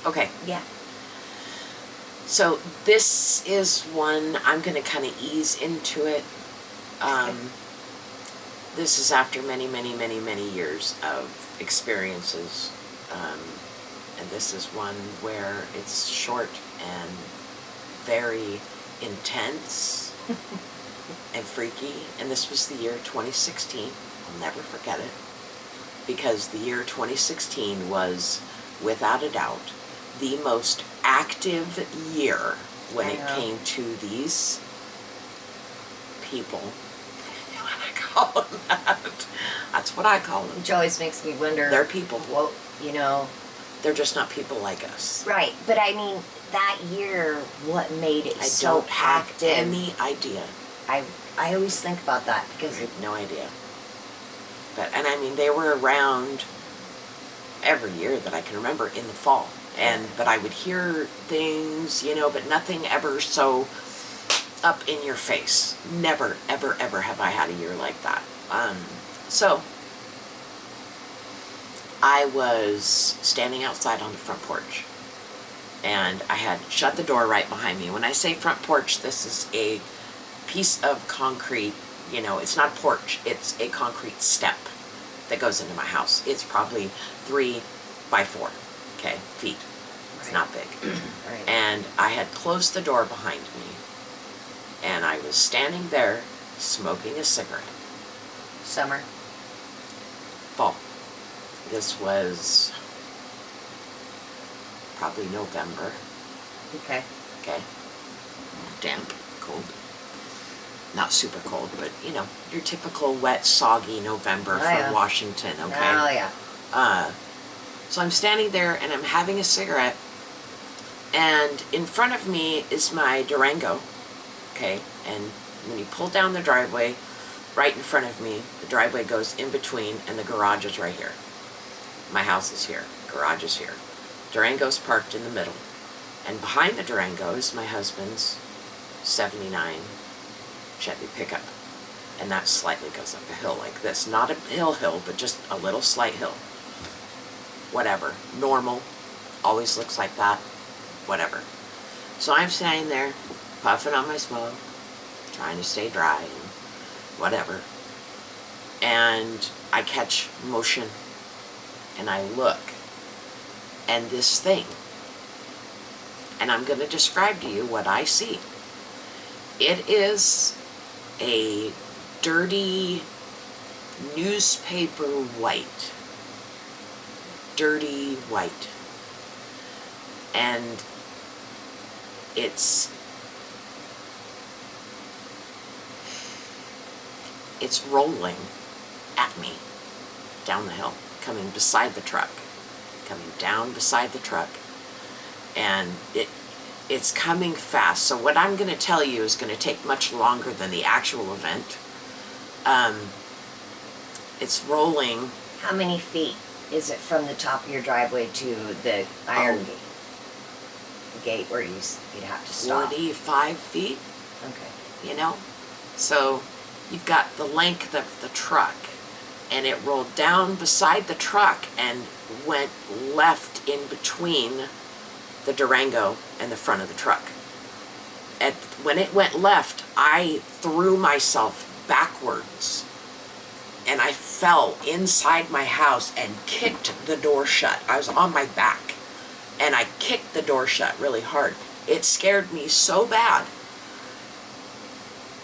Okay. Yeah. So this is one, I'm going to kind of ease into it. This is after many, many, many, many years of experiences. And this is one where it's short and very intense and freaky. And this was the year 2016. I'll never forget it. Because the year 2016 was, without a doubt, the most active year when it came to these people. You want to call them that? That's what I call them. Which always makes me wonder. They're people. Well, you know. They're just not people like us. Right, but I mean, that year, what made it so I don't have active? any idea. I always think about that because I have no idea. And I mean, they were around every year that I can remember in the fall. But I would hear things, you know, but nothing ever so up in your face. Never, ever, ever have I had a year like that. So I was standing outside on the front porch, and I had shut the door right behind me. When I say front porch, this is a piece of concrete, you know, it's not a porch, it's a concrete step that goes into my house. It's probably 3 by 4, okay, feet. It's not big. Right. And I had closed the door behind me, and I was standing there smoking a cigarette. Summer. Fall. This was probably November. Okay. Okay. Damp, cold. Not super cold, but you know, your typical wet, soggy November from Washington, okay? Oh, yeah. So I'm standing there and I'm having a cigarette, and in front of me is my Durango, okay? And when you pull down the driveway, right in front of me, the driveway goes in between, and the garage is right here. My house is here, garage is here. Durango's parked in the middle. And behind the Durango is my husband's 79 Chevy pickup. And that slightly goes up a hill like this. Not a hill, but just a little slight hill. Whatever. Normal. Always looks like that. Whatever. So I'm standing there, puffing on my smoke, trying to stay dry and whatever. And I catch motion, and I look, and this thing, and I'm going to describe to you what I see. It is a dirty newspaper white. Dirty white. And it's rolling at me down the hill, coming beside the truck, coming down beside the truck, and it's coming fast. So what I'm going to tell you is going to take much longer than the actual event. It's rolling. How many feet is it from the top of your driveway to the iron gate? The gate where you'd have to stop? 45 feet. Okay. You know? So you've got the length of the truck, and it rolled down beside the truck and went left in between the Durango and the front of the truck. And when it went left, I threw myself backwards, and I fell inside my house and kicked the door shut. I was on my back, and I kicked the door shut really hard. It scared me so bad.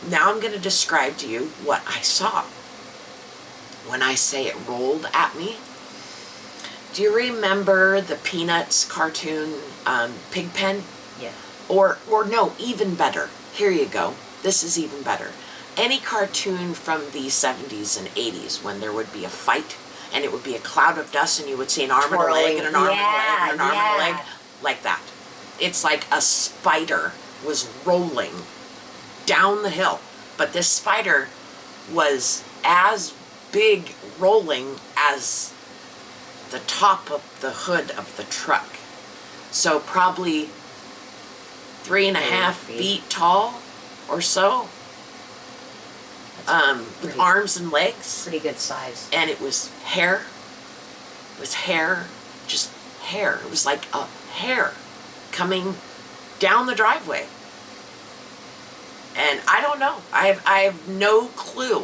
Now I'm going to describe to you what I saw. When I say it rolled at me, do you remember the Peanuts cartoon, Pigpen? Yeah. Or no, even better. Here you go. This is even better. Any cartoon from the 70s and 80s when there would be a fight, and it would be a cloud of dust, and you would see an arm and a leg, and an arm and a leg, and an arm and a leg, like that. It's like a spider was rolling down the hill, but this spider was as big rolling as the top of the hood of the truck. So probably 3.5 feet tall or so. With arms and legs. Pretty good size. And it was hair. It was hair. Just hair. It was like a hair coming down the driveway. And I don't know. I have no clue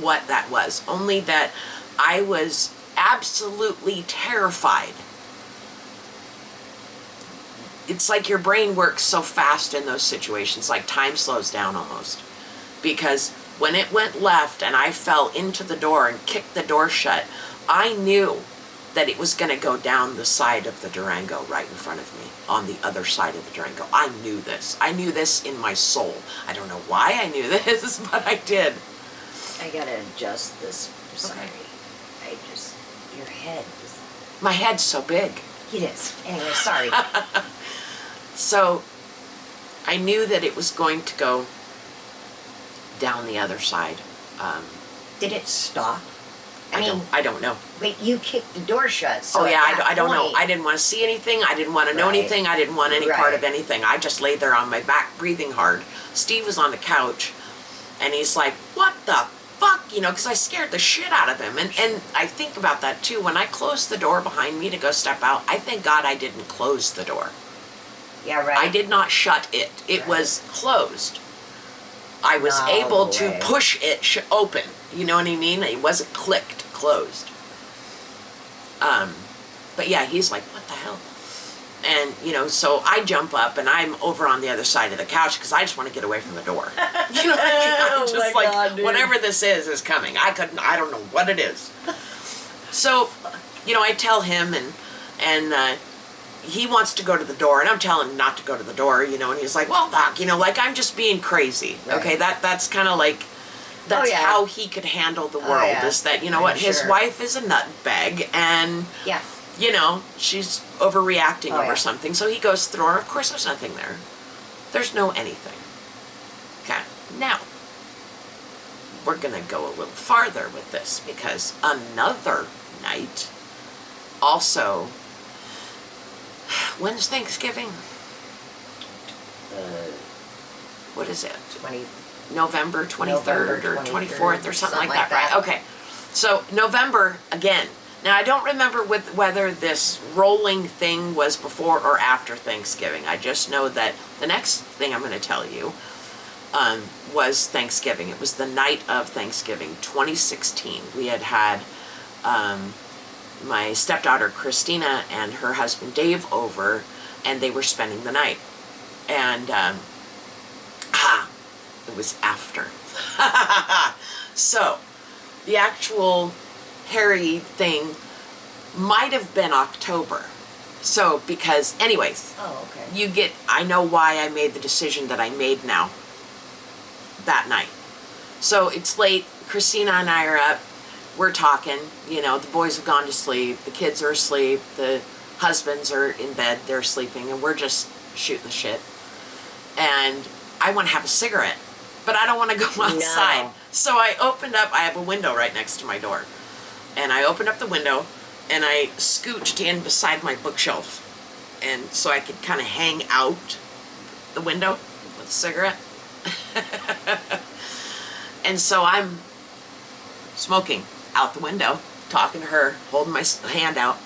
what that was. Only that I was absolutely terrified. It's like your brain works so fast in those situations, like time slows down almost. Because when it went left and I fell into the door and kicked the door shut, I knew that it was going to go down the side of the Durango right in front of me, on the other side of the Durango. I knew this. I knew this in my soul. I don't know why I knew this, but I did. I gotta adjust this. Sorry. Okay. Your head is... My head's so big. It is. Anyway, sorry. So I knew that it was going to go down the other side. Did it stop? I don't know. Wait, you kicked the door shut. So I don't know. I didn't want to see anything. I didn't want to know anything. I didn't want any part of anything. I just laid there on my back, breathing hard. Steve was on the couch, and he's like, "What the fuck?" You know, because I scared the shit out of him. And I think about that too. When I closed the door behind me to go step out, I thank God I didn't close the door. Yeah, right. I did not shut it. It was closed. I was able to push it open. You know what I mean? It wasn't clicked closed. But yeah, he's like, what the hell? And, you know, so I jump up and I'm over on the other side of the couch because I just want to get away from the door. You know what I mean? I'm just like, God, whatever this is coming. I don't know what it is. So, you know, I tell him and he wants to go to the door, and I'm telling him not to go to the door, you know, and he's like, well, Doc, you know, like, I'm just being crazy, okay? That's kind of like, that's how he could handle the world, is that, you know what, his wife is a nutbag, and, you know, she's overreacting over something, so he goes through her. Of course there's nothing there. There's no anything. Okay, now, we're going to go a little farther with this, because another night, also... When's Thanksgiving? What is it? November 23rd or 24th or something like that, right? Okay. So November again. Now I don't remember whether this rolling thing was before or after Thanksgiving. I just know that the next thing I'm going to tell you was Thanksgiving. It was the night of Thanksgiving, 2016. We had my stepdaughter Christina and her husband Dave over, and they were spending the night. And it was after. So the actual hairy thing might have been October. So because anyways, I know why I made the decision that I made now that night. So it's late. Christina and I are up. We're talking, you know, the boys have gone to sleep, the kids are asleep, the husbands are in bed, they're sleeping, and we're just shooting the shit. And I want to have a cigarette, but I don't want to go outside. No. So I opened up, I have a window right next to my door, and I opened up the window, and I scooched in beside my bookshelf, and so I could kind of hang out the window with a cigarette. And so I'm smoking out the window, talking to her, holding my hand out.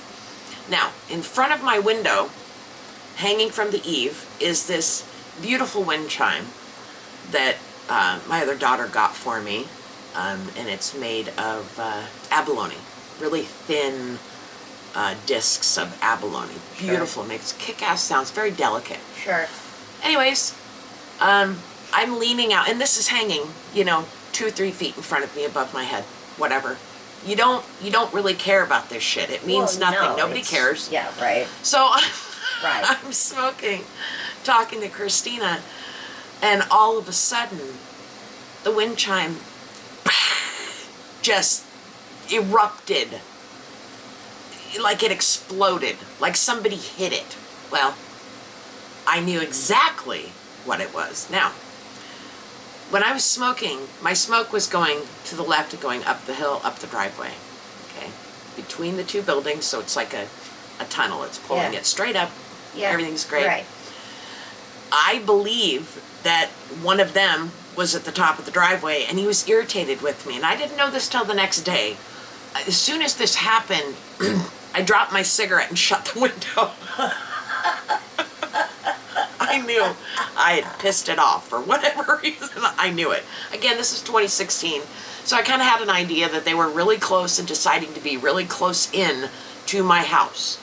Now, in front of my window, hanging from the eave, is this beautiful wind chime that my other daughter got for me, and it's made of abalone, really thin discs of abalone. Beautiful, makes kick-ass sounds, very delicate. Sure. Anyways, I'm leaning out, and this is hanging, you know, 2 or 3 feet in front of me above my head, whatever. You don't really care about this shit. It means nothing. No, nobody cares. Yeah, right. So I'm smoking, talking to Christina, and all of a sudden, the wind chime just erupted. Like it exploded. Like somebody hit it. Well, I knew exactly what it was. Now, when I was smoking, my smoke was going to the left and going up the hill, up the driveway, okay? Between the 2 buildings, so it's like a tunnel. It's pulling it straight up. Yeah. Everything's great. Right. I believe that one of them was at the top of the driveway, and he was irritated with me. And I didn't know this till the next day. As soon as this happened, I dropped my cigarette and shut the window. I knew I had pissed it off for whatever reason. I knew it. Again, this is 2016. So I kind of had an idea that they were really close and deciding to be really close in to my house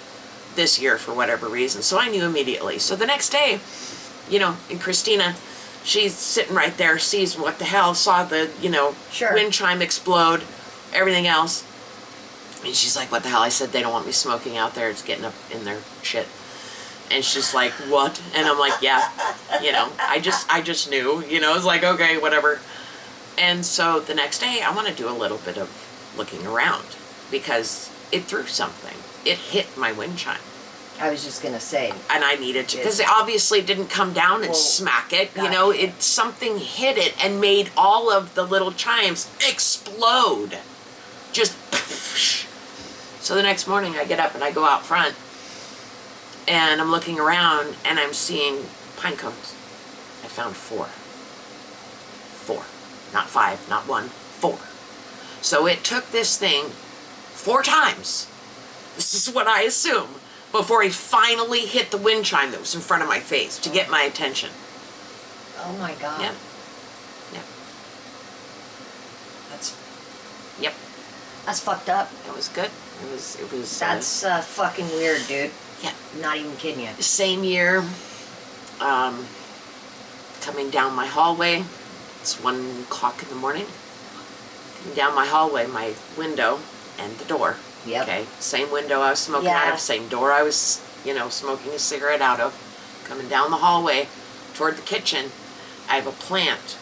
this year for whatever reason. So I knew immediately. So the next day, you know, and Christina, she's sitting right there, sees what the hell, saw the, you know, Sure. wind chime explode, everything else. And she's like, what the hell? I said, they don't want me smoking out there. It's getting up in their shit. And she's like, what? And I'm like, yeah, you know, I just knew, you know, it's like, okay, whatever. And so the next day I want to do a little bit of looking around because it threw something. It hit my wind chime. I was just gonna say. And I needed to, because it obviously didn't come down and smack it, you know, something hit it and made all of the little chimes explode. Just, so the next morning I get up and I go out front and I'm looking around and I'm seeing pine cones. I found 4. 4. Not 5, not 1, 4. So it took this thing 4 times. This is what I assume. Before he finally hit the wind chime that was in front of my face to get my attention. Oh my God. Yep. Yep. Yep. That's fucked up. It was good. It was. That's fucking weird, dude. Yeah. Not even kidding you. Same year, coming down my hallway, it's 1 o'clock in the morning, coming down my hallway, my window and the door. Yep. Okay, same window I was smoking out of, same door I was, you know, smoking a cigarette out of. Coming down the hallway toward the kitchen, I have a plant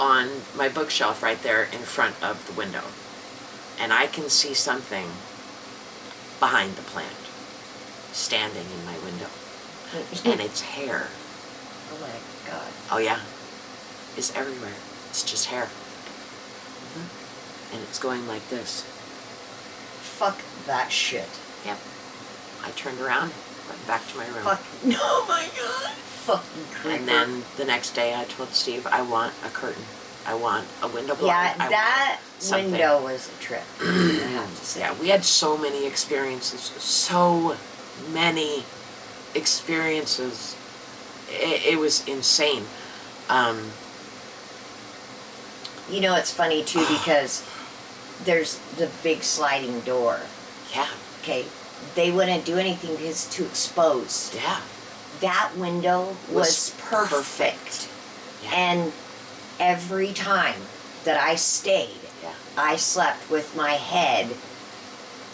on my bookshelf right there in front of the window. And I can see something behind the plant, standing in my window. And it's hair. Oh my God. Oh yeah, it's everywhere. It's just hair. And it's going like this. Fuck that shit. Yep. I turned around, went back to my room. Fuck. Oh my God. Fucking creeper. And then the next day I told Steve, I want a curtain. I want a window blind. Yeah, I that want something. window was a trip. I have to say. Yeah, we had so many experiences. So many experiences. It was insane. You know, it's funny too because there's the big sliding door. Yeah. Okay, they wouldn't do anything because it's too exposed. Yeah. That window was perfect. Yeah. And every time that I stayed, Yeah. I slept with my head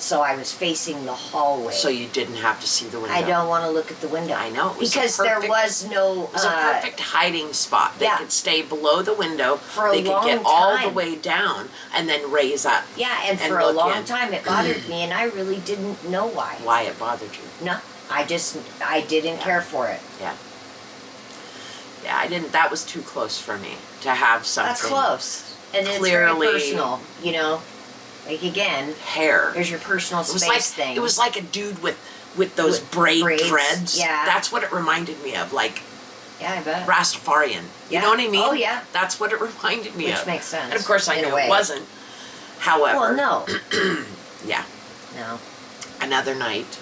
so I was facing the hallway. So you didn't have to see the window. I don't want to look at the window. I know. It was because there was no... It was a perfect hiding spot. They could stay below the window. For a they could long get all the time. way down and then raise up. Yeah, and for a long time it bothered me, and I really didn't know why. Why it bothered you. No, I didn't care for it. Yeah. Yeah, I didn't. That was too close for me to have something. That's close. And it's clearly very personal, you know? Like, again, hair. there's your personal It was space like thing. it was like a dude with those braid braids, threads. yeah. That's what it reminded me of, like Yeah, I bet. Rastafarian. You Yeah. know what I mean? Oh, yeah. That's what it reminded me of. Which makes sense. And of course I in a knew way. it wasn't. However, Well, no. yeah. No. Another night,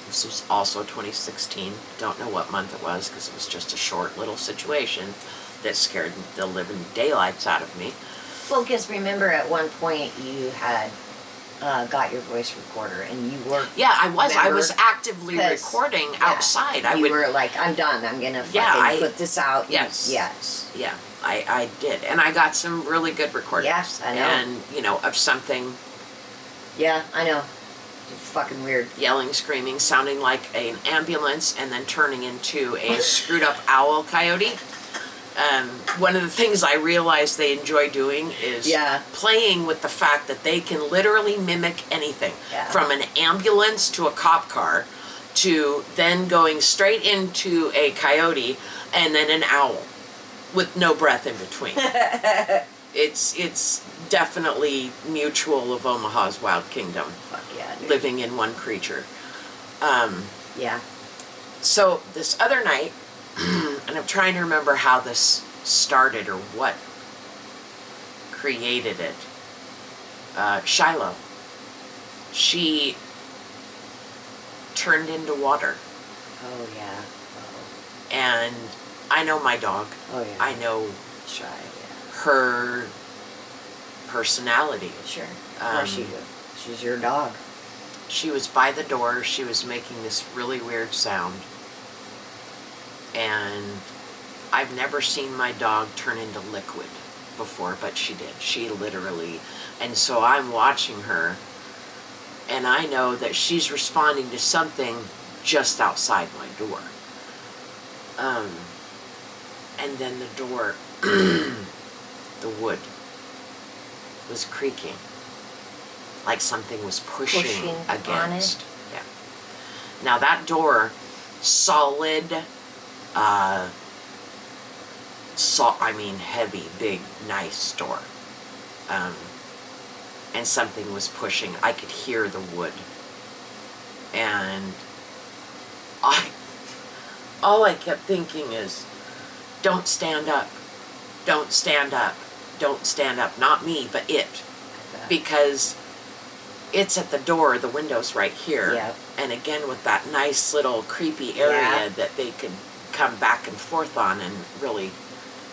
this was also 2016, don't know what month it was because it was just a short little situation that scared the living daylights out of me. Well, because remember at one point you had got your voice recorder and you were... Yeah, I was. I Remember? was actively 'Cause, recording outside. I You would. were like, I'm done. I'm going to put this out. Yes. Yes. Yeah, I did. And I got some really good recordings. Yes, I know. And, you know, of something Yeah, I know. It's fucking weird. yelling, screaming, sounding like an ambulance, and then turning into a screwed up owl coyote. One of the things I realized they enjoy doing is Yeah. playing with the fact that they can literally mimic anything. Yeah. From an ambulance to a cop car to then going straight into a coyote and then an owl with no breath in between. It's definitely mutual of Omaha's Wild Kingdom, Fuck yeah, dude. living in one creature. Yeah. So this other night, and I'm trying to remember how this started or what created it. Shiloh. She turned into water. Oh, yeah. Oh, And I know my dog. oh yeah. I know That's right, yeah. her personality. Sure. Of course you do. She's your dog. She was by the door. She was making this really weird sound. And I've never seen my dog turn into liquid before, but she did. She literally, and so I'm watching her, and I know that she's responding to something just outside my door. And then the door, the wood was creaking, like something was pushing against. Yeah. Now that door, solid, heavy, big, nice door. And something was pushing. I could hear the wood. And all I kept thinking is, don't stand up. Don't stand up. Don't stand up. Not me, but it. Because it's at the door, the window's right here. Yep. And again, with that nice little creepy area that they could come back and forth on and really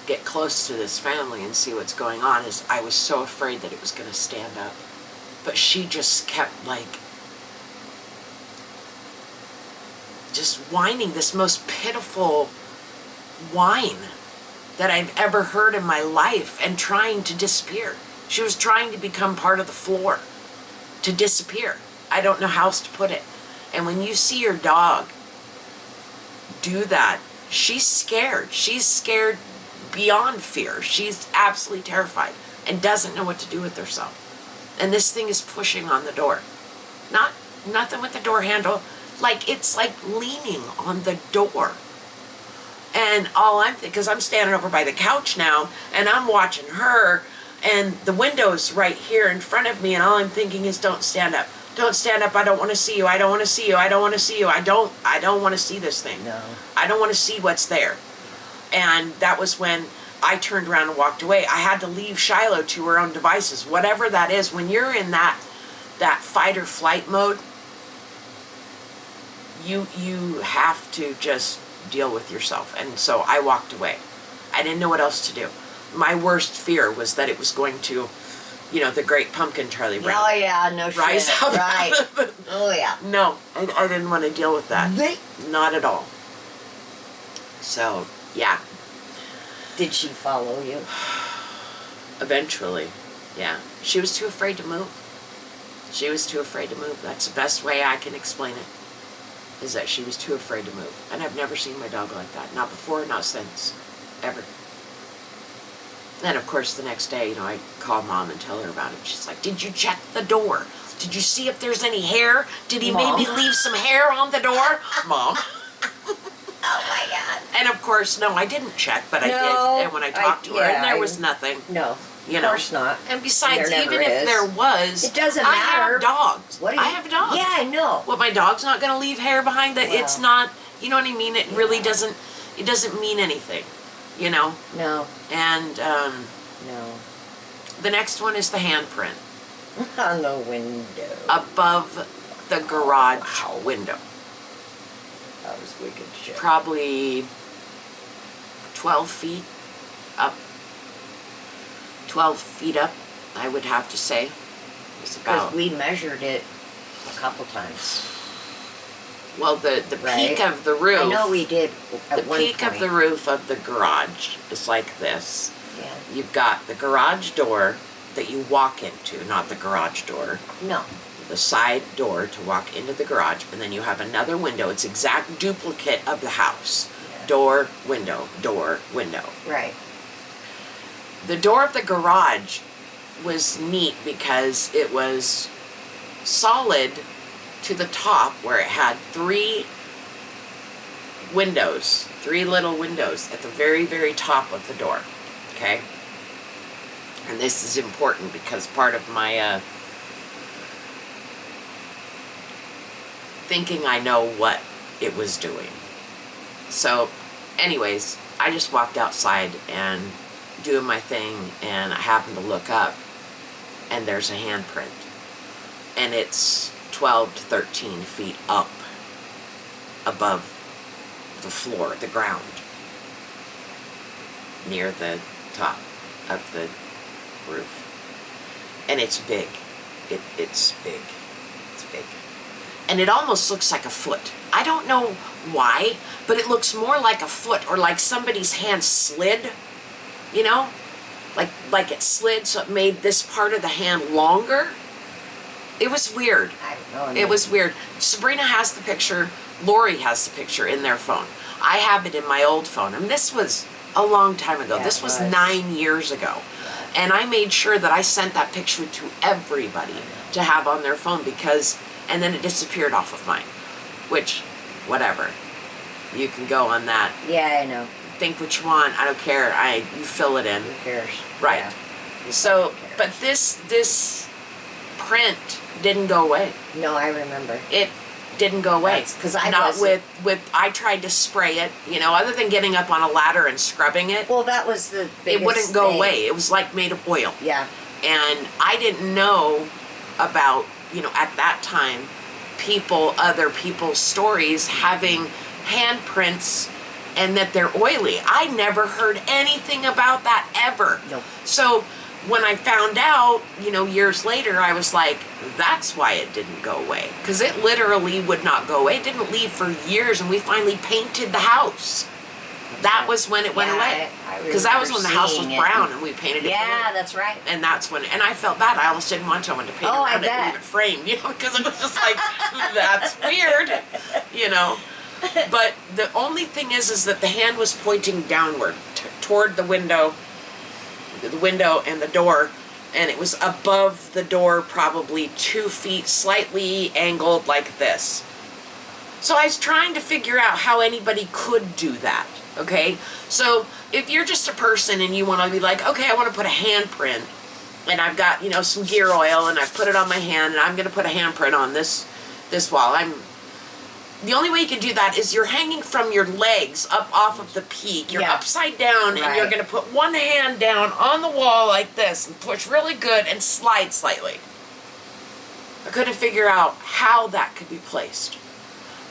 get close to this family and see what's going on, is I was so afraid that it was going to stand up. But she just kept like just whining this most pitiful whine that I've ever heard in my life, and trying to disappear. She was trying to become part of the floor, to disappear. I don't know how else to put it. And when you see your dog do that, she's scared. She's scared beyond fear. She's absolutely terrified and doesn't know what to do with herself. And this thing is pushing on the door. Nothing with the door handle. Like, it's like leaning on the door. And because I'm standing over by the couch now, and I'm watching her, and the window's right here in front of me, and all I'm thinking is, don't stand up. Don't stand up. I don't want to see you. I don't want to see you. I don't want to see you. I don't want to see this thing. No. I don't want to see what's there. And that was when I turned around and walked away. I had to leave Shiloh to her own devices. Whatever that is, when you're in that fight or flight mode, you have to just deal with yourself. And so I walked away. I didn't know what else to do. My worst fear was that it was going to, the great pumpkin Charlie Brown. Oh yeah, no shit. Rise up. Right. Oh yeah. No, I didn't want to deal with that. Not at all. So, yeah. Did she follow you? Eventually, yeah. She was too afraid to move. She was too afraid to move. That's the best way I can explain it, is that she was too afraid to move. And I've never seen my dog like that. Not before, not since. Ever. Then, of course, the next day, I call Mom and tell her about it. She's like, did you check the door? Did you see if there's any hair? Did he maybe leave some hair on the door? Mom. Oh my God. And of course, no, I didn't check, but I did. And when I talked to her, and there was nothing. No, of course not. And besides, There even never if is. there was, It doesn't I matter. have dogs. What do I you- have dogs. Yeah, I know. Well, my dog's not going to leave hair behind it. Well. It's not, you know what I mean? It really doesn't, it doesn't mean anything, No. And No. the next one is the handprint On the window. above the garage window. That was wicked shit. Probably 12 feet up. 12 feet up, I would have to say. It's Because about, we measured it a couple times. well, the Right. peak of the roof. I know we did at The one peak point. of the roof of the garage is like this. Yeah. You've got the garage door that you walk into, not the garage door. No. The side door to walk into the garage, and then you have another window. It's exact duplicate of the house. Yeah. Door, window, door, window. Right. The door of the garage was neat because it was solid to the top, where it had 3 windows, 3 little windows at the very, very top of the door. Okay? And this is important because part of my thinking I know what it was doing. So, anyways, I just walked outside and doing my thing, and I happened to look up, and there's a handprint. And it's 12 to 13 feet up above the floor, the ground, near the top of the roof. And it's big. It's big. It's big. And it almost looks like a foot. I don't know why, but it looks more like a foot, or like somebody's hand slid, you know? Like it slid, so it made this part of the hand longer. It was weird. I don't know. It was weird. Sabrina has the picture. Lori has the picture in their phone. I have it in my old phone. And this was a long time ago. Yeah, this was 9 years ago. And I made sure that I sent that picture to everybody to have on their phone, because, and then it disappeared off of mine. Which, whatever. You can go on that. Yeah, I know. Think what you want. I don't care. You fill it in. Who cares? Right. Yeah. So, but this print didn't go away. No, I remember. It didn't go away. Because I not wasn't. with I tried to spray it, you know, other than getting up on a ladder and scrubbing it. Well, that was the biggest it wouldn't go thing. away. It was like made of oil. Yeah. And I didn't know about, you know, at that time, other people's stories having handprints and that they're oily. I never heard anything about that ever. Nope. So when I found out, you know, years later, I was like, that's why it didn't go away. Because it literally would not go away. It didn't leave for years, and we finally painted the house. That was when it went away. Because that was when the house was brown and we painted it blue. Yeah, that's right. And that's when, and I felt bad. I almost didn't want someone to paint around it and leave it framed, you know, because it was just like, that's weird, you know. But the only thing is that the hand was pointing downward toward the window and the door, and it was above the door, probably 2 feet, slightly angled like this. So I was trying to figure out how anybody could do that. Okay, so if you're just a person and you want to be like, okay, I want to put a handprint, and I've got, you know, some gear oil, and I've put it on my hand, and I'm going to put a handprint on this wall. The only way you can do that is you're hanging from your legs up off of the peak. You're upside down, and you're going to put one hand down on the wall like this, and push really good, and slide slightly. I couldn't figure out how that could be placed.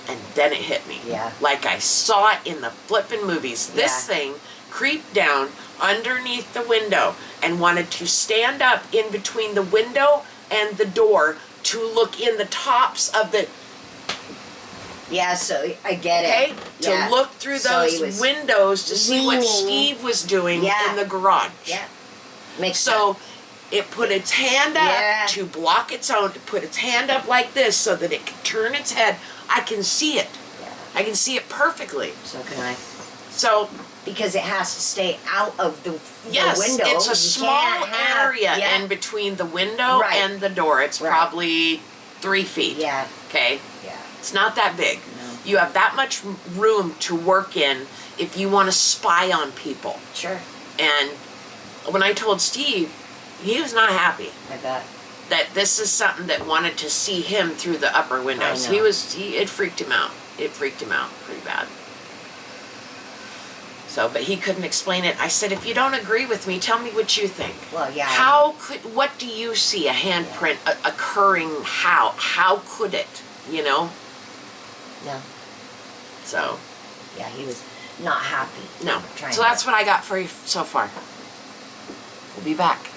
And then it hit me. Yeah. Like I saw it in the flippin' movies. This thing creeped down underneath the window and wanted to stand up in between the window and the door to look in the tops of the... Yeah, so I get it. it. To look through those windows to see what Steve was doing in the garage. Yeah. Makes sense. It put its hand up to block its own, to put its hand up like this so that it can turn its head. I can see it. Yeah. I can see it perfectly. So can I. So... Because it has to stay out of the window. It's a small area in between the window and the door. It's probably 3 feet. Yeah. Okay? Yeah. It's not that big. No. You have that much room to work in if you want to spy on people. Sure. And when I told Steve, he was not happy. I bet. That this is something that wanted to see him through the upper windows. It freaked him out. It freaked him out pretty bad. So, but he couldn't explain it. I said, if you don't agree with me, tell me what you think. Well, yeah. What do you see a handprint occurring? How could it, you know? No. So. Yeah, he was not happy. No. So that's what I got for you so far. We'll be back.